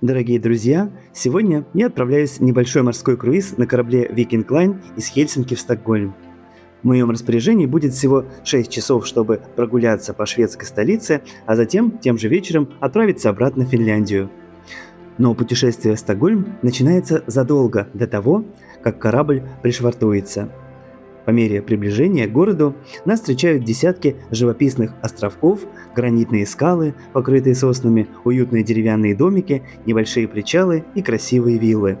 Дорогие друзья, сегодня я отправляюсь в небольшой морской круиз на корабле Viking Line из Хельсинки в Стокгольм. В моем распоряжении будет всего 6 часов, чтобы прогуляться по шведской столице, а затем тем же вечером отправиться обратно в Финляндию. Но путешествие в Стокгольм начинается задолго до того, как корабль пришвартуется. По мере приближения к городу нас встречают десятки живописных островков, гранитные скалы, покрытые соснами, уютные деревянные домики, небольшие причалы и красивые виллы.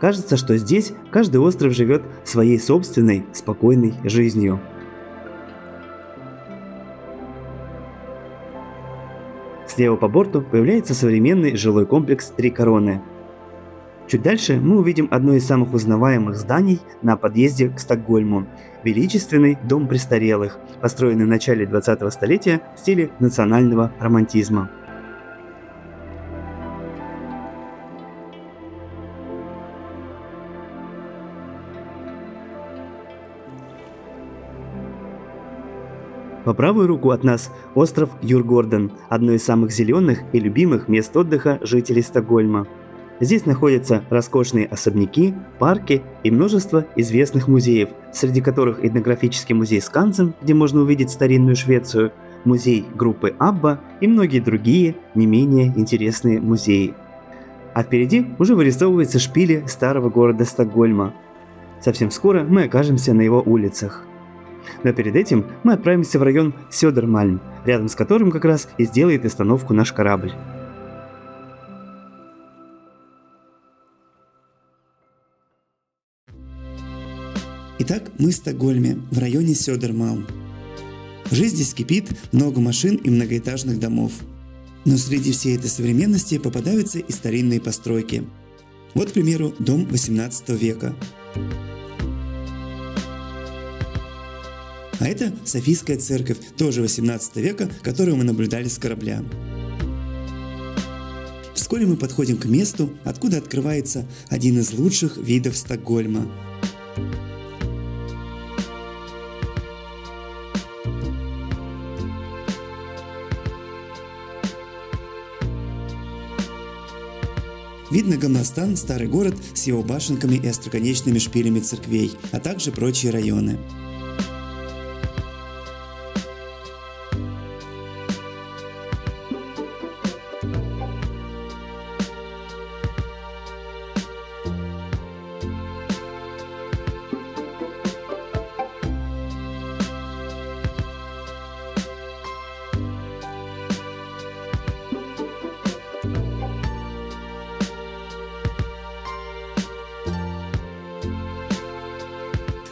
Кажется, что здесь каждый остров живет своей собственной, спокойной жизнью. Слева по борту появляется современный жилой комплекс «Три короны». Чуть дальше мы увидим одно из самых узнаваемых зданий на подъезде к Стокгольму – величественный дом престарелых, построенный в начале 20-го столетия в стиле национального романтизма. По правую руку от нас остров Юргорден, одно из самых зеленых и любимых мест отдыха жителей Стокгольма. Здесь находятся роскошные особняки, парки и множество известных музеев, среди которых этнографический музей Скансен, где можно увидеть старинную Швецию, музей группы Абба и многие другие не менее интересные музеи. А впереди уже вырисовываются шпили старого города Стокгольма. Совсем скоро мы окажемся на его улицах. Но перед этим мы отправимся в район Сёдермальм, рядом с которым как раз и сделает остановку наш корабль. Итак, мы в Стокгольме, в районе Сёдермалм. Жизнь здесь кипит, много машин и многоэтажных домов. Но среди всей этой современности попадаются и старинные постройки. Вот, к примеру, дом 18 века. А это Софийская церковь, тоже 18 века, которую мы наблюдали с корабля. Вскоре мы подходим к месту, откуда открывается один из лучших видов Стокгольма. Видно Гамнастан, старый город с его башенками и остроконечными шпилями церквей, а также прочие районы.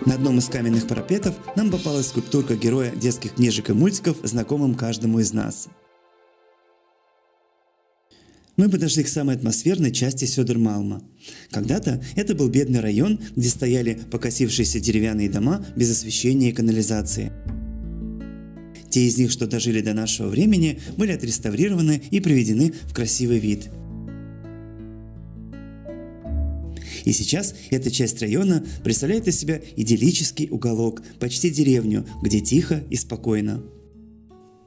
На одном из каменных парапетов нам попалась скульптурка героя детских книжек и мультиков, знакомым каждому из нас. Мы подошли к самой атмосферной части Сёдермалма. Когда-то это был бедный район, где стояли покосившиеся деревянные дома без освещения и канализации. Те из них, что дожили до нашего времени, были отреставрированы и приведены в красивый вид. И сейчас эта часть района представляет из себя идиллический уголок, почти деревню, где тихо и спокойно.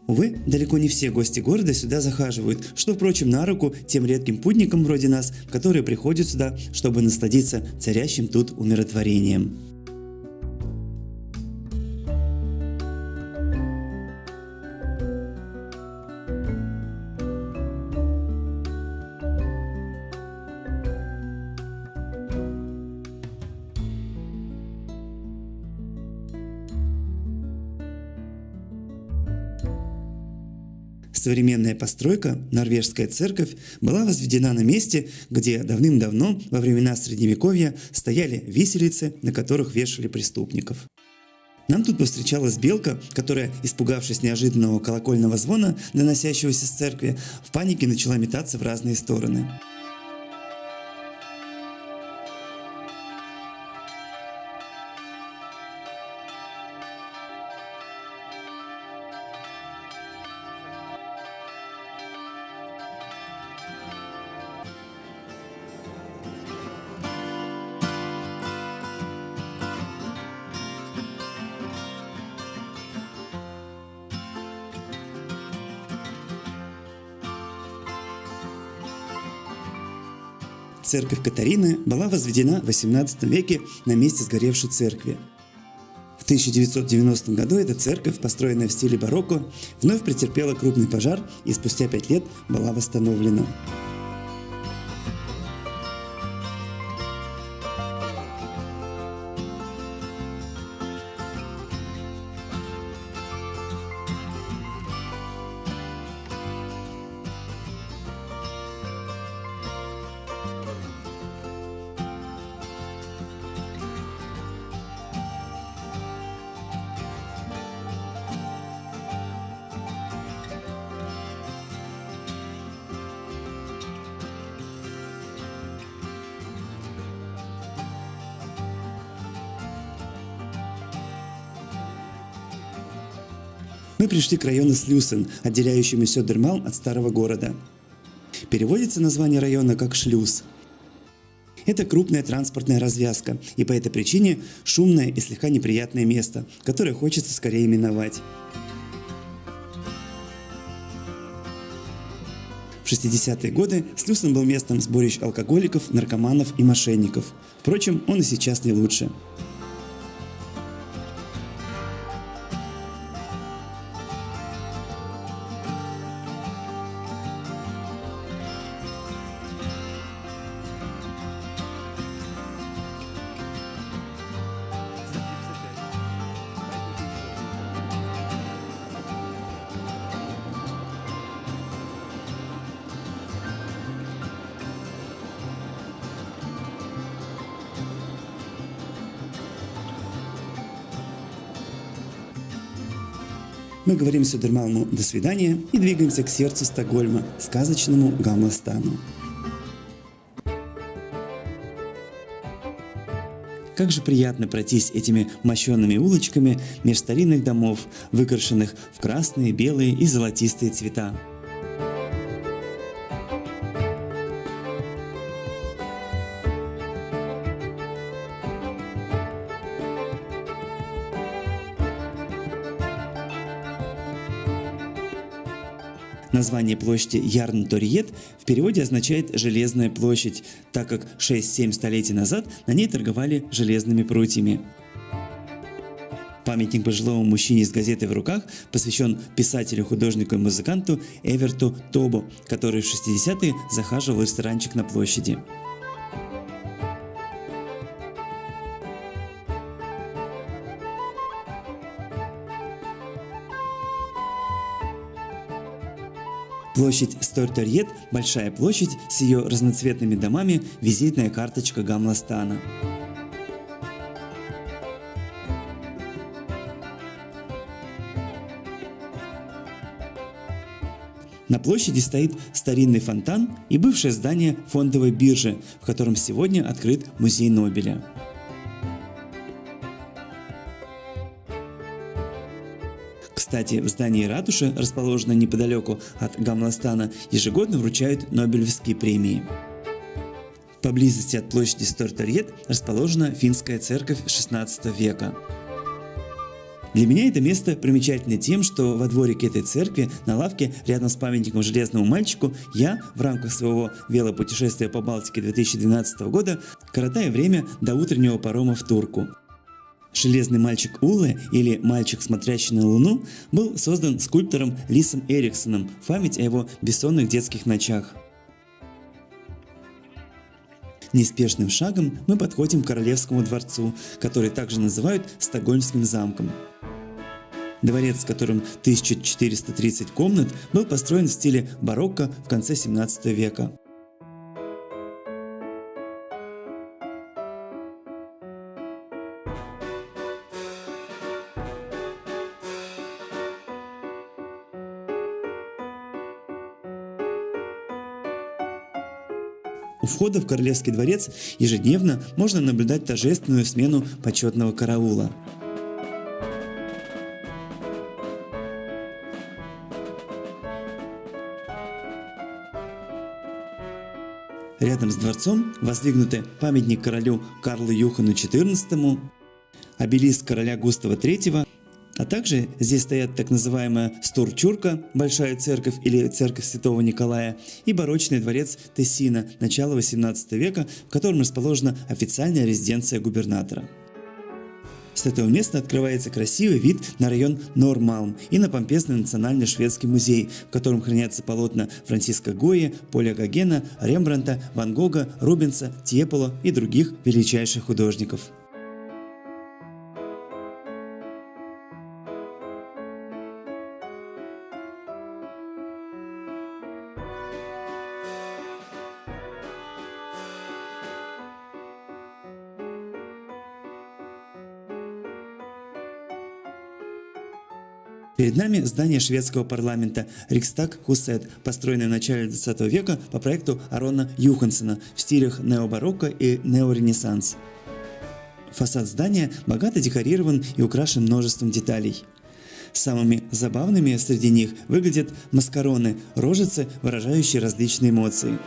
Увы, далеко не все гости города сюда захаживают, что, впрочем, на руку тем редким путникам вроде нас, которые приходят сюда, чтобы насладиться царящим тут умиротворением. Современная постройка, Норвежская церковь, была возведена на месте, где давным-давно, во времена Средневековья, стояли виселицы, на которых вешали преступников. Нам тут повстречалась белка, которая, испугавшись неожиданного колокольного звона, доносящегося с церкви, в панике начала метаться в разные стороны. Церковь Катарины была возведена в XVIII веке на месте сгоревшей церкви. В 1990 году эта церковь, построенная в стиле барокко, вновь претерпела крупный пожар и спустя 5 лет была восстановлена. Мы пришли к району Слюсен, отделяющему Södermalm от старого города. Переводится название района как «шлюз». Это крупная транспортная развязка, и по этой причине шумное и слегка неприятное место, которое хочется скорее миновать. В 60-е годы Слюсен был местом сборищ алкоголиков, наркоманов и мошенников. Впрочем, он и сейчас не лучше. Мы говорим Södermalmу «до свидания» и двигаемся к сердцу Стокгольма, сказочному Гамла-стану. Как же приятно пройтись этими мощенными улочками меж старинных домов, выкрашенных в красные, белые и золотистые цвета. Название площади Ярн-Торгет в переводе означает «железная площадь», так как 6-7 столетий назад на ней торговали железными прутьями. Памятник пожилому мужчине с газетой в руках посвящен писателю, художнику и музыканту Эверту Тобо, который в 60-е захаживал в ресторанчик на площади. Площадь Сторторгет, большая площадь с ее разноцветными домами, визитная карточка Гамла-стана. На площади стоит старинный фонтан и бывшее здание фондовой биржи, в котором сегодня открыт музей Нобеля. Кстати, в здании ратуши, расположенной неподалеку от Гамла-стана, ежегодно вручают Нобелевские премии. Поблизости от площади Сторторгет расположена финская церковь XVI века. Для меня это место примечательно тем, что во дворике этой церкви на лавке рядом с памятником железному мальчику я в рамках своего велопутешествия по Балтике 2012 года коротаю время до утреннего парома в Турку. Железный мальчик Улле, или мальчик, смотрящий на Луну, был создан скульптором Лисом Эриксоном в память о его бессонных детских ночах. Неспешным шагом мы подходим к Королевскому дворцу, который также называют Стокгольмским замком. Дворец, в котором 1430 комнат, был построен в стиле барокко в конце 17 века. У входа в Королевский дворец ежедневно можно наблюдать торжественную смену почетного караула. Рядом с дворцом воздвигнуты памятник королю Карлу Юхану XIV, обелиск короля Густава III А также здесь стоят так называемая Стурчурка, большая церковь или церковь Святого Николая, и барочный дворец Тессина начала XVIII века, в котором расположена официальная резиденция губернатора. С этого места открывается красивый вид на район Нормалм и на помпезный национальный шведский музей, в котором хранятся полотна Франциска Гойи, Поля Гогена, Рембрандта, Ван Гога, Рубенса, Тьеполо и других величайших художников. Перед нами здание шведского парламента Рикстаг-Хусет, построенное в начале 20 века по проекту Арона Юхансена в стилях необарокко и неоренессанс. Фасад здания богато декорирован и украшен множеством деталей. Самыми забавными среди них выглядят маскароны, рожицы, выражающие различные эмоции.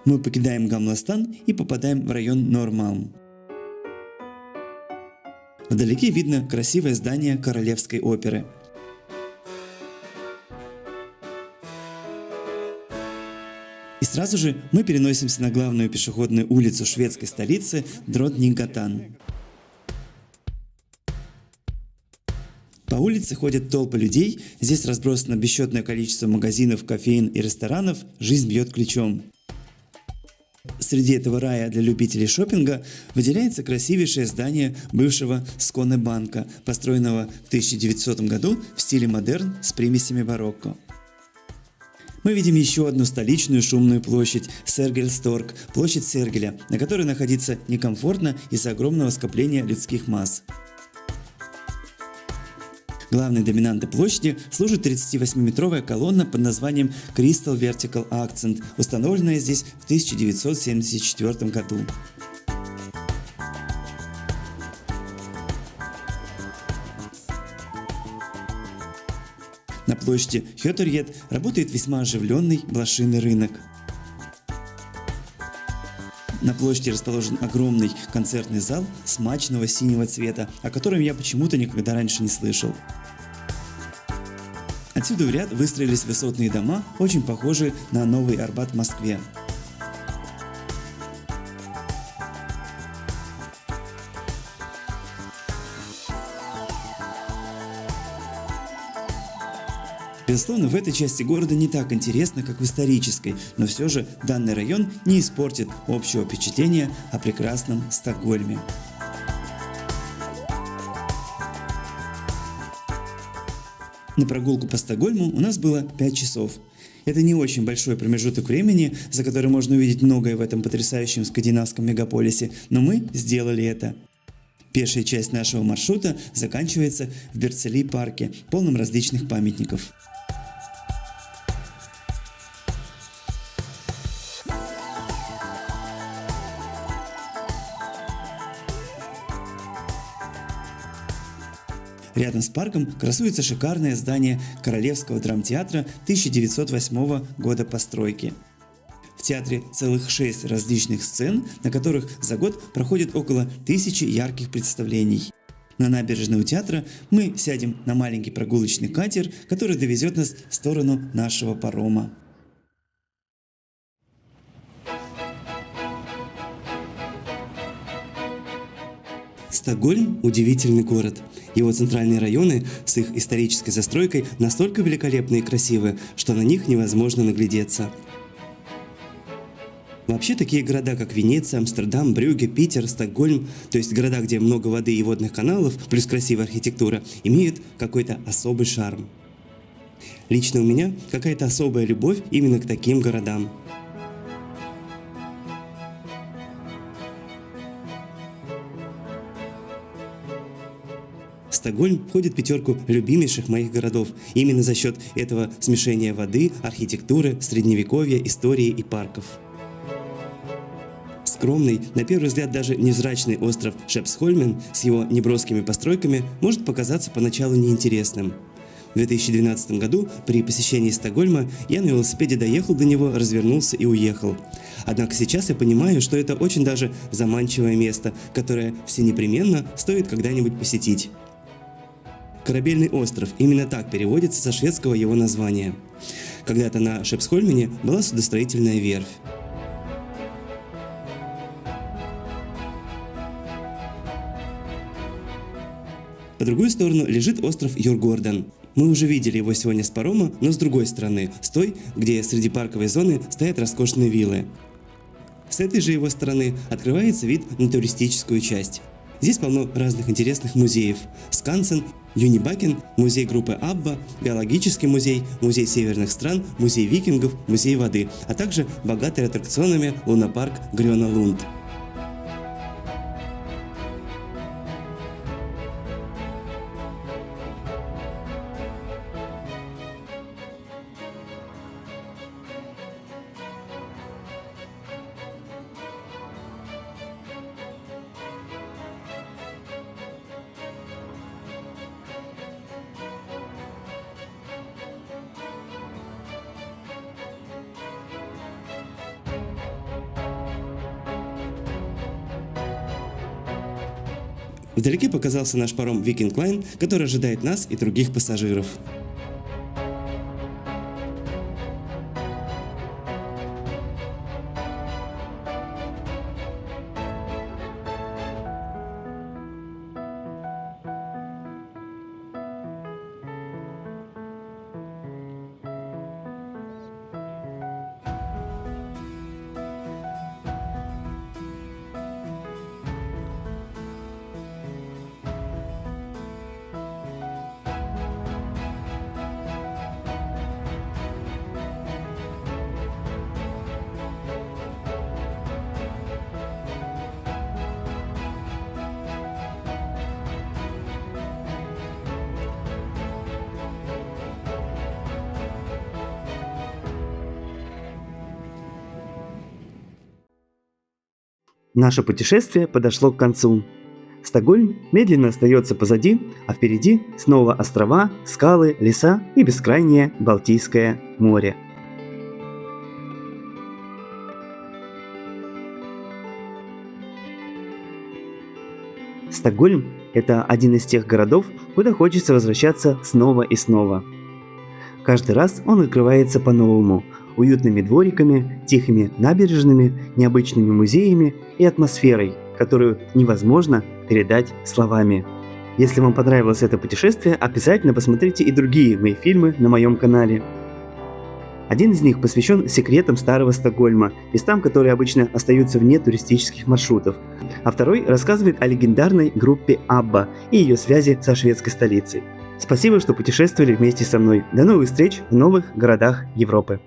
Мы покидаем Гамластан и попадаем в район Нормалм. Вдалеке видно красивое здание Королевской оперы. И сразу же мы переносимся на главную пешеходную улицу шведской столицы Дроттнинггatan. По улице ходят толпы людей, здесь разбросано бесчетное количество магазинов, кофеин и ресторанов, жизнь бьет ключом. Среди этого рая для любителей шопинга выделяется красивейшее здание бывшего Сконебанка, построенного в 1900 году в стиле модерн с примесями барокко. Мы видим еще одну столичную шумную площадь – Сергельсторг, площадь Сергеля, на которой находиться некомфортно из-за огромного скопления людских масс. Главной доминантой площади служит 38-метровая колонна под названием Crystal Vertical Accent, установленная здесь в 1974 году. На площади Хёторгет работает весьма оживленный блошиный рынок. На площади расположен огромный концертный зал смачного синего цвета, о котором я почему-то никогда раньше не слышал. Отсюда в ряд выстроились высотные дома, очень похожие на Новый Арбат в Москве. Безусловно, в этой части города не так интересно, как в исторической, но все же данный район не испортит общего впечатления о прекрасном Стокгольме. На прогулку по Стокгольму у нас было 5 часов. Это не очень большой промежуток времени, за который можно увидеть многое в этом потрясающем скандинавском мегаполисе, но мы сделали это. Пешая часть нашего маршрута заканчивается в Берцели-парке, полном различных памятников. Рядом с парком красуется шикарное здание Королевского драмтеатра 1908 года постройки. В театре целых 6 различных сцен, на которых за год проходит около 1000 ярких представлений. На набережной у театра мы сядем на маленький прогулочный катер, который довезет нас в сторону нашего парома. Стокгольм – удивительный город. Его центральные районы с их исторической застройкой настолько великолепны и красивы, что на них невозможно наглядеться. Вообще такие города, как Венеция, Амстердам, Брюгге, Питер, Стокгольм, то есть города, где много воды и водных каналов, плюс красивая архитектура, имеют какой-то особый шарм. Лично у меня какая-то особая любовь именно к таким городам. Стокгольм входит в пятерку любимейших моих городов именно за счет этого смешения воды, архитектуры, средневековья, истории и парков. С скромный, на первый взгляд даже невзрачный остров Шепсхольмен с его неброскими постройками может показаться поначалу неинтересным. В 2012 году при посещении Стокгольма я на велосипеде доехал до него, развернулся и уехал. Однако сейчас я понимаю, что это очень даже заманчивое место, которое все непременно стоит когда-нибудь посетить. Корабельный остров, именно так переводится со шведского его названия. Когда-то на Шепсхольмене была судостроительная верфь. По другую сторону лежит остров Юргорден. Мы уже видели его сегодня с парома, но с другой стороны, с той, где среди парковой зоны стоят роскошные виллы. С этой же его стороны открывается вид на туристическую часть. Здесь полно разных интересных музеев. Скансен, Юнибакен, музей группы Абба, биологический музей, музей северных стран, музей викингов, музей воды, а также богатый аттракционами лунопарк Грёна Лунд. Вдалеке показался наш паром Viking Line, который ожидает нас и других пассажиров. Наше путешествие подошло к концу. Стокгольм медленно остается позади, а впереди снова острова, скалы, леса и бескрайнее Балтийское море. Стокгольм – это один из тех городов, куда хочется возвращаться снова и снова. Каждый раз он открывается по-новому, уютными двориками, тихими набережными, необычными музеями и атмосферой, которую невозможно передать словами. Если вам понравилось это путешествие, обязательно посмотрите и другие мои фильмы на моем канале. Один из них посвящен секретам старого Стокгольма, местам, которые обычно остаются вне туристических маршрутов, а второй рассказывает о легендарной группе Абба и ее связи со шведской столицей. Спасибо, что путешествовали вместе со мной. До новых встреч в новых городах Европы.